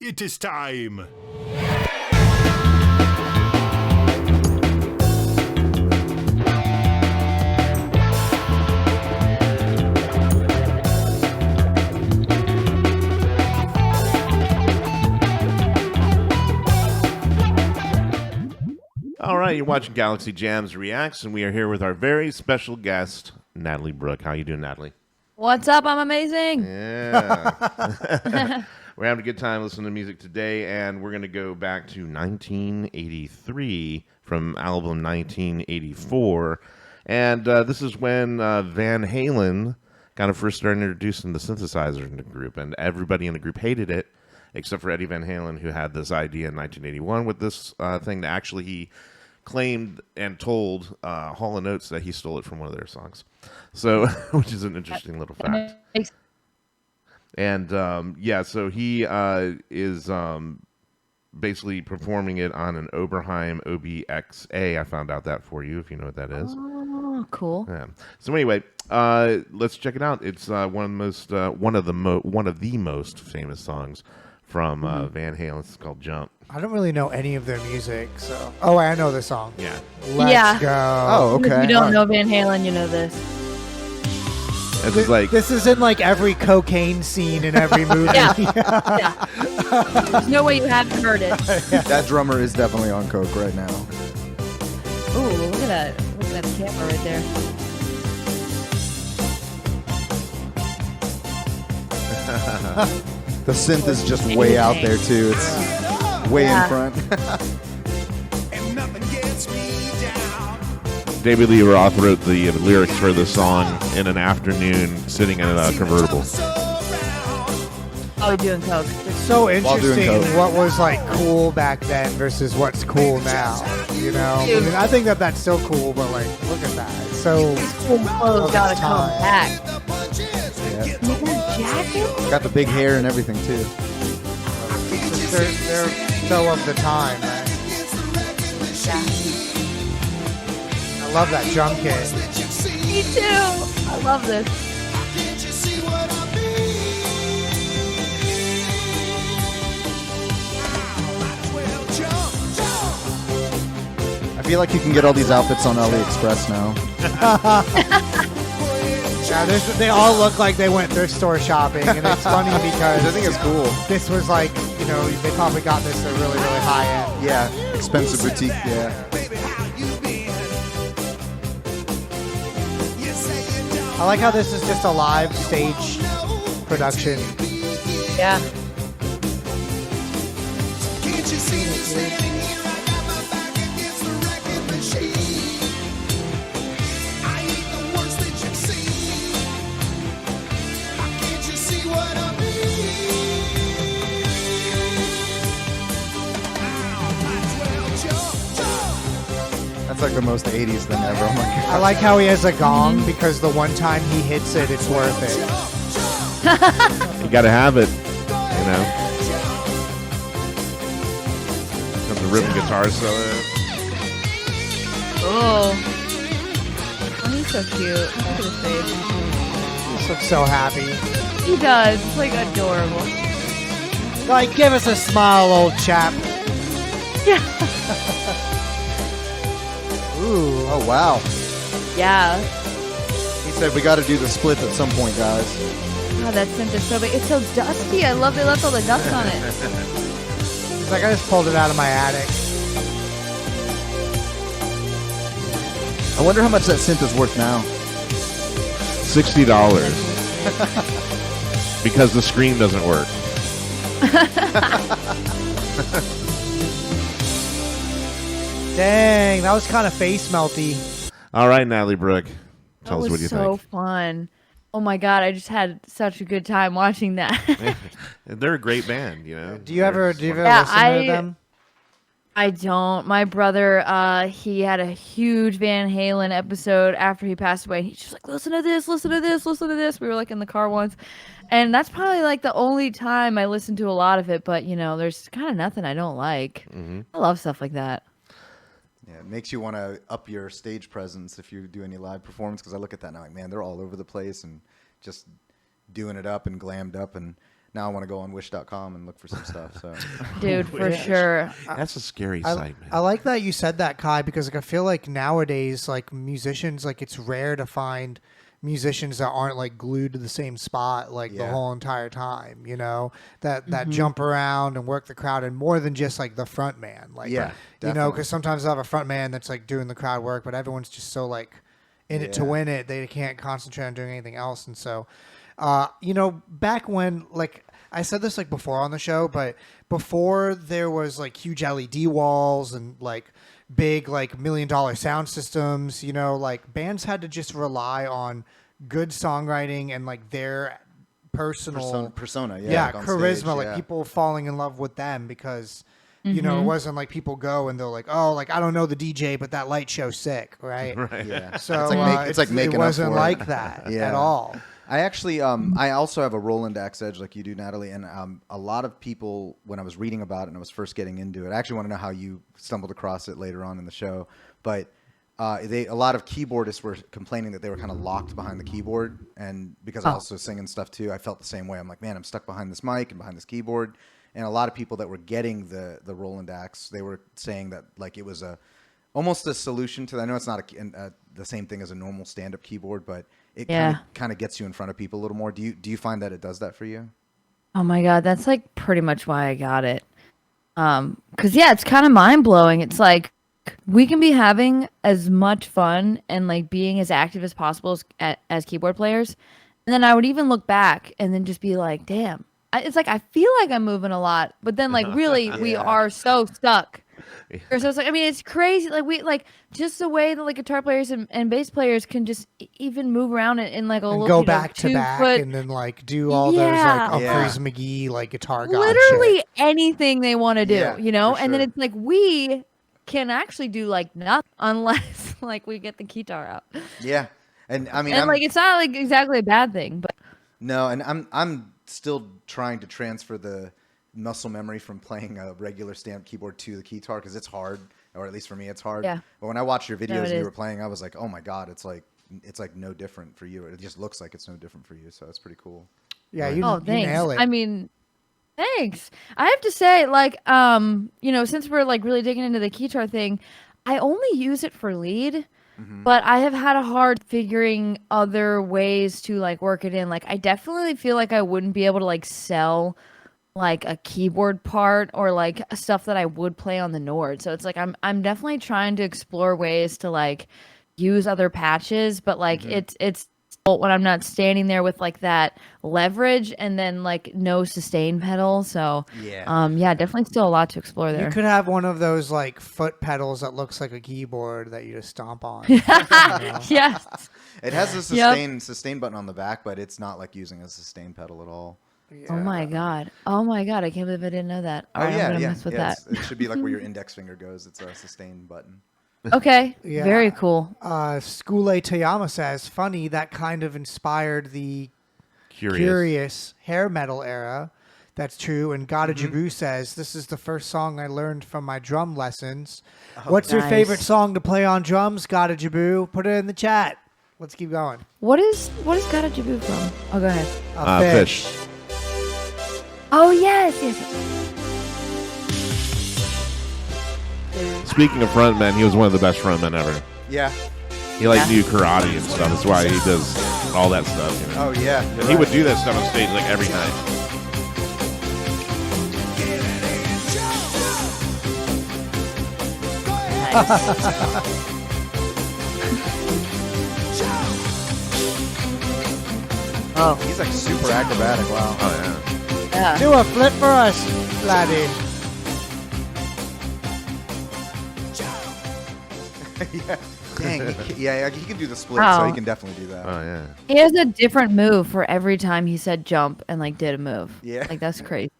It is time. All right, you're watching Galaxy Jams Reacts, and we are here with our very special guest, Natalie Brooke. How you doing, Natalie? What's up? I'm amazing. Yeah. We're having a good time listening to music today, and we're going to go back to 1983 from album 1984. And this is when Van Halen kind of first started introducing the synthesizer in the group, and everybody in the group hated it, except for Eddie Van Halen, who had this idea in 1981 with this thing that actually he claimed and told Hall & Oates that he stole it from one of their songs. So, which is an interesting little fact. And so he is basically performing it on an Oberheim OBXA. I found out that for you, if you know what that is. Oh, cool. Yeah. So anyway, let's check it out. It's one of the most famous songs from Van Halen. It's called "Jump." I don't really know any of their music, so. Oh, I know the song. Yeah. Let's go. Oh, okay. If you don't know Van Halen, you know this. This is like This is in like every cocaine scene in every movie. Yeah. There's no way you haven't heard it. That drummer is definitely on coke right now. Ooh, look at that. Look at that camera right there. The synth is just way out there too. It's way in front. David Lee Roth wrote the lyrics for the song in an afternoon sitting in a convertible. Oh, doing coke. It's so doing interesting coke. what was like cool back then versus what's cool now. You know, I Dude. mean, I think that that's still cool, but like, look at that. It's so. Cool clothes gotta its come time. back. Yeah. Is that a jacket? Got the big hair and everything too. They're so of the time, man. I love that drum kit. Me too. I love this. I feel like you can get all these outfits on AliExpress now. Yeah, they all look like they went thrift store shopping, and it's funny because I think it's cool. this was like, you know, they probably got this at really, really high end. Yeah, expensive boutique. Yeah. I like how this is just a live stage production. Yeah. That's like the most 80s thing ever. Oh my God. I like how he has a gong because the one time he hits it, it's worth it. You got to have it, you know. Got the rhythm guitar solo. Oh. Oh, he's so cute. Look at his face. He just looks so happy. He does. It's like adorable. Like, give us a smile, old chap. Yeah. Ooh. Oh wow. Yeah. He said we got to do the split at some point, guys. God, that scent is so big. It's so dusty. I love they left all the dust on it. It's like I just pulled it out of my attic. I wonder how much that synth is worth now. $60 because the screen doesn't work. Dang, that was kind of face melty. All right, Natalie Brooke, That tell us was what you so think. fun. Oh my God, I just had such a good time watching that. They're a great band, you know. Do you ever listen to Yeah, them? I don't. My brother, he had a huge Van Halen episode after he passed away. He's just like, listen to this, listen to this, listen to this. We were like in the car once. And that's probably like the only time I listened to a lot of it. But, you know, there's kind of nothing I don't like. I love stuff like that. Yeah, it makes you want to up your stage presence if you do any live performance. Because I look at that and I'm like, man, they're all over the place and just doing it up and glammed up. And now I want to go on Wish.com and look for some stuff. So, Dude, for sure. That's a scary sight, man. I like that you said that, Kai, because like I feel like nowadays, like musicians, like it's rare to find musicians that aren't like glued to the same spot like the whole entire time. You know, that jump around and work the crowd, and more than just like the front man. Like, you know, because sometimes they'll have a front man that's like doing the crowd work, but everyone's just so like in it to win it, they can't concentrate on doing anything else, and so. You know, back when, like, I said this, like, before on the show, but before there was, like, huge LED walls and, like, big, like, $1 million sound systems, you know, like, bands had to just rely on good songwriting and, like, their personal... persona, like charisma, stage, like, people falling in love with them because... You know, it wasn't like people go and they're like, oh, like, I don't know the DJ, but that light show's sick, right? Right. Yeah. So it's like making it wasn't up for like it. that at all. I actually, I also have a Roland Axe Edge like you do, Natalie, and a lot of people, when I was reading about it and I was first getting into it, I actually want to know how you stumbled across it later on in the show, but a lot of keyboardists were complaining that they were kind of locked behind the keyboard, and because I also sing and stuff too, I felt the same way. I'm like, man, I'm stuck behind this mic and behind this keyboard, and a lot of people that were getting the Roland Axe, they were saying that like it was almost a solution to that. I know it's not the same thing as a normal stand-up keyboard, but it kind of gets you in front of people a little more. Do you find that it does that for you? Oh my God, that's like pretty much why I got it. Cause yeah, it's kind of mind blowing. It's like we can be having as much fun and like being as active as possible as keyboard players, and then I would even look back and then just be like, damn, it's like I feel like I'm moving a lot, but then like really we are so stuck. So it's like, I mean, it's crazy. Like we like just the way that like guitar players and bass players can just even move around in like a and little go back to back and then like do all those like Humphreys McGee like guitar god literally shit. Anything they want to do, you know. And then sure. it's like we can actually do like nothing unless like we get the guitar out. Yeah, and I mean, and like it's not like exactly a bad thing, but no, and I'm still trying to transfer the muscle memory from playing a regular stand-up keyboard to the guitar because it's hard, or at least for me it's hard. Yeah. But when I watched your videos and you is. were playing, I was like, oh my God, it's like no different for you. It just looks like it's no different for you, so it's pretty cool. Yeah, Right. you thanks. nail it. I mean, thanks. I have to say, like, you know, since we're like really digging into the guitar thing, I only use it for lead. But I have had a hard figuring other ways to like work it in. Like I definitely feel like I wouldn't be able to like sell like a keyboard part or like stuff that I would play on the Nord. So it's like I'm definitely trying to explore ways to like use other patches, but like it's when I'm not standing there with like that leverage and then like no sustain pedal. So yeah, definitely still a lot to explore there. You could have one of those like foot pedals that looks like a keyboard that you just stomp on. You know? Yes. It has a sustain button on the back, but it's not like using a sustain pedal at all. Yeah. Oh my god! I can't believe I didn't know that. All right, I'm gonna mess with that. It should be like where your index finger goes. It's a sustain button. Okay, Yeah. very cool. Skule Toyama says, funny, that kind of inspired the Curious hair metal era. That's true. And Gada Jabu says, this is the first song I learned from my drum lessons. What's your favorite song to play on drums, Gada Jabu? Put it in the chat. Let's keep going. What is Gada Jabu from? Oh, go ahead. Fish. Oh yes. Speaking of frontmen, he was one of the best frontmen ever. Yeah. He like knew karate and stuff. That's why he does all that stuff. You know? Oh yeah. And he would do that stuff on stage like every night. Oh He's like super acrobatic. Wow. Oh yeah. Do a flip for us, laddie. Yeah. Dang. He can do the split, Wow. so he can definitely do that. Oh yeah. He has a different move for every time he said jump and like did a move. Yeah. Like that's crazy.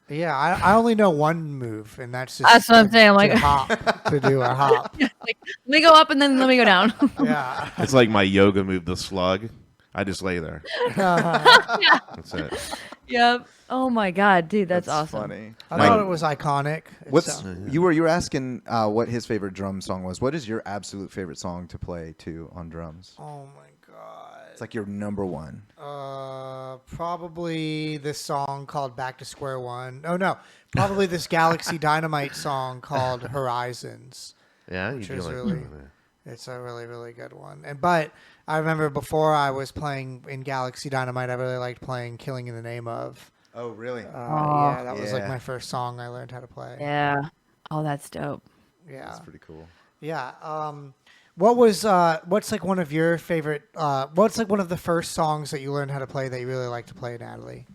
Yeah, I only know one move, and that's just That's what I'm saying. I'm like, to hop, to do a hop. like, let me go up and then let me go down. Yeah. It's like my yoga move, the slug. I just lay there. That's it. Yep. Oh my god, dude, that's awesome. Funny. I thought it was iconic. What's you were asking what his favorite drum song was? What is your absolute favorite song to play to on drums? Oh my god. That's like your number one. Probably this song called Back to Square One. Oh, no. Probably this Galaxy Dynamite song called Horizons. Yeah, you Which do is like really, that. it's a really, really good one. But I remember before I was playing in Galaxy Dynamite, I really liked playing Killing in the Name of. Oh, really? Yeah, that was like Yeah. my first song I learned how to play. Yeah. Oh, that's dope. Yeah. That's pretty cool. Yeah. What's like one of your favorite, what's like one of the first songs that you learned how to play that you really like to play, Natalie?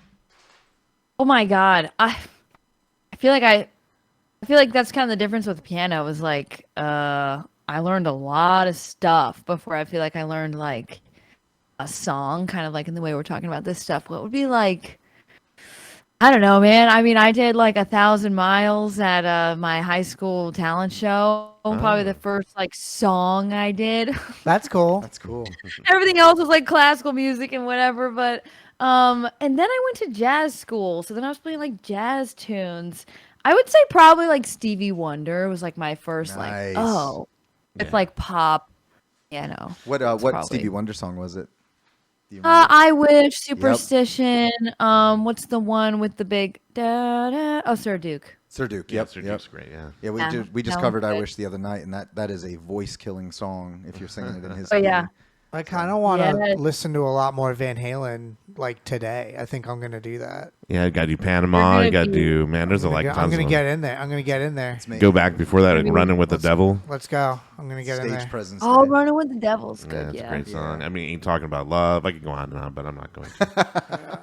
Oh my God. I feel like that's kind of the difference with piano was like, I learned a lot of stuff before I feel like I learned like a song, kind of like in the way we're talking about this stuff. What would be like, I don't know, man. I mean, I did like 1,000 miles at my high school talent show. Probably the first like song I did. That's cool. That's cool. Everything else was like classical music and whatever. But and then I went to jazz school, so then I was playing like jazz tunes. I would say probably like Stevie Wonder was like my first Nice. it's like pop. Yeah, no. What probably- Stevie Wonder song was it? Do you remember? I Wish, Superstition. What's the one with the big da da? Oh, Sir Duke. Sir Duke. Yeah, Yep. Sir Yep. Duke's great. Yeah. Yeah, we Yeah, just that one's covered "I good. Wish" the other night, and that is a voice killing song if you're singing it in his. Oh yeah. key. I kind of want to Yes. listen to a lot more Van Halen like today. I think I'm going to do that. Yeah, you got to do Panama. You got to You're do, man, there's a like I'm tons going to of get in there. I'm going to get in there. Let's make Go back before that, like, Maybe Running with the Devil. Let's go. I'm going to get in stage there. presence. Oh, today. Running with the Devil's Yeah, good. it's Yeah. a great song. I mean, you're talking about love. I could go on and on, but I'm not going to.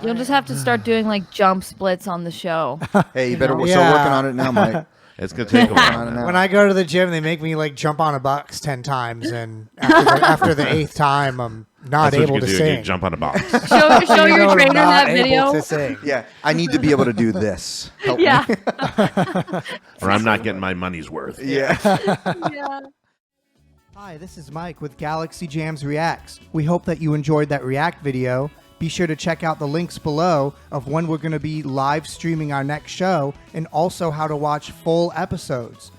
You'll just have to start doing like jump splits on the show. Hey, you better know? start Yeah. working on it now, Mike. It's going to take a while. When man. When I go to the gym, they make me like jump on a box 10 times, and after the 8th time, I'm not That's what able you to can do. sing. You jump on a box. Show You know your what? I'm trainer not that able video. to sing. Yeah, I need to be able to do this. Help Yeah. me. Or I'm not getting my money's worth. Yeah. Yeah. Hi, this is Mike with Galaxy Jams Reacts. We hope that you enjoyed that React video. Be sure to check out the links below of when we're going to be live streaming our next show and also how to watch full episodes.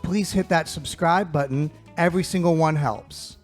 Please hit that subscribe button. Every single one helps.